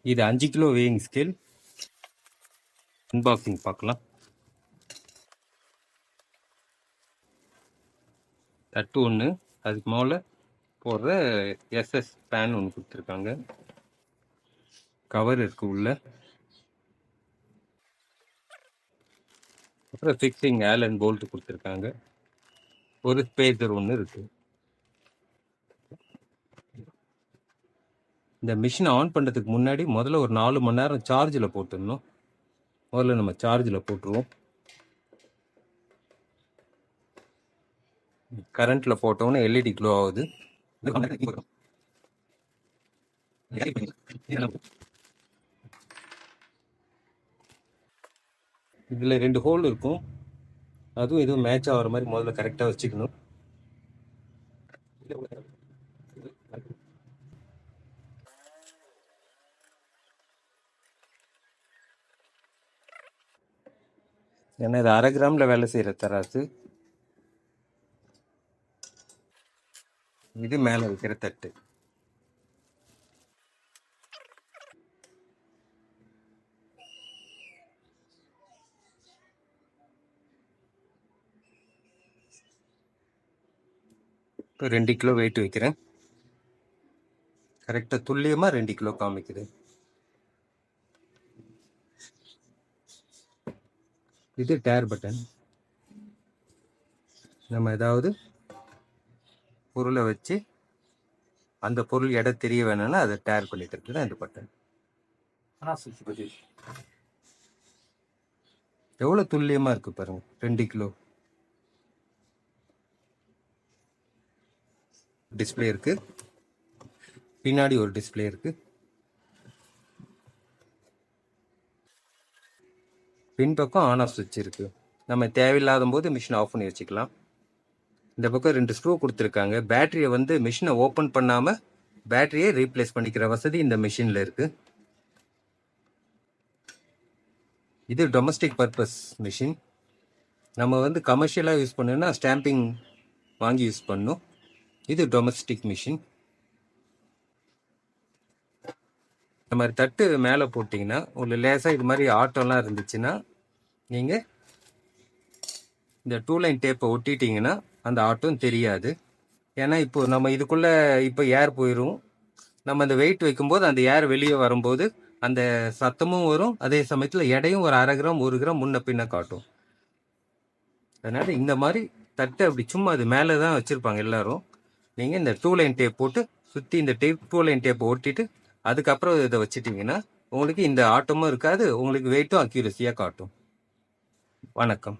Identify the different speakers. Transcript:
Speaker 1: இது 5 kilo weighing scale. Unboxing பார்க்கலாம். தட்டு ஒன்று, அதுக்கு மேலே போடுற எஸ்எஸ் பேன் ஒன்று கொடுத்துருக்காங்க. கவர் இருக்கு உள்ள. அப்புறம் ஃபிக்ஸிங் ஆலன் போல்ட் கொடுத்துருக்காங்க. ஒரு ஸ்பேசர் ஒன்று இருக்கு. இந்த மிஷினை ஆன் பண்ணுறதுக்கு முன்னாடி முதல்ல ஒரு 4 மணி நேரம் சார்ஜில் போட்டுடணும். முதல்ல நம்ம சார்ஜில் போட்டுருவோம். கரண்ட்டில் போட்டோன்னே எல்இடி க்ளோ ஆகுது. இதில் 2 ஹோல் இருக்கும். அதுவும் இதுவும் மேட்ச் ஆகிற மாதிரி முதல்ல கரெக்டாக வச்சுக்கணும். ஏன்னா இது 1/2 கிராமில் வேலை செய்கிற தராசு. இது மேலே வைக்கிற தட்டு. இப்போ 2 கிலோ வெயிட் வைக்கிறேன். கரெக்டாக துல்லியமாக 2 கிலோ காமிக்குது. இது டேர் பட்டன். நம்ம ஏதாவது பொருளை வச்சு அந்த பொருள் எடை தெரிய வேணும்னா அதை டேர் பண்ணிட்டு இருக்குது இந்த பட்டன். எவ்வளோ துல்லியமாக இருக்கு பாருங்க. 2 கிலோ. டிஸ்பிளே இருக்கு. பின்னாடி ஒரு டிஸ்பிளே இருக்கு. பின்பக்கம் ஆன் ஆஃப் சுவிட்ச் இருக்கு. நம்ம தேவையில்லாத போது மிஷினை ஆஃப் பண்ணி வச்சுக்கலாம். இந்த பக்கம் 2 ஸ்க்ரூ கொடுத்துருக்காங்க. பேட்டரியை மிஷினை ஓப்பன் பண்ணாமல் பேட்டரியை ரீப்ளேஸ் பண்ணிக்கிற வசதி இந்த மிஷினில் இருக்கு. இது டொமஸ்டிக் பர்பஸ் மிஷின். நம்ம கமர்ஷியலாக யூஸ் பண்ணோன்னா ஸ்டாம்பிங் வாங்கி யூஸ் பண்ணணும். இது டொமஸ்டிக் மிஷின். இந்த மாதிரி தட்டு மேலே போட்டிங்கன்னா உங்களுக்கு லேசாக இது மாதிரி ஆட்டோலாம் இருந்துச்சுன்னா நீங்கள் இந்த 2 லைன் டேப்பை ஒட்டிட்டிங்கன்னா அந்த ஆட்டம் தெரியாது. ஏன்னா இப்போ நம்ம இதுக்குள்ளே இப்போ ஏர் போயிடும். நம்ம அந்த வெயிட் வைக்கும்போது அந்த ஏர் வெளியே வரும்போது அந்த சத்தமும் வரும். அதே சமயத்தில் எடையும் ஒரு 1/2 கிராம் 1 கிராம் முன்ன பின்ன காட்டும். அதனால் இந்த மாதிரி தட்டு அப்படி சும்மா அது மேலே தான் வச்சுருப்பாங்க எல்லாரும். நீங்கள் இந்த 2 லைன் டேப் போட்டு சுற்றி இந்த 2 லைன் டேப்பை ஒட்டிட்டு அதுக்கப்புறம் இதை வச்சுட்டிங்கன்னா உங்களுக்கு இந்த ஆட்டமும் இருக்காது. உங்களுக்கு வெயிட்டும் அக்யூரஸியாக காட்டும். வணக்கம்.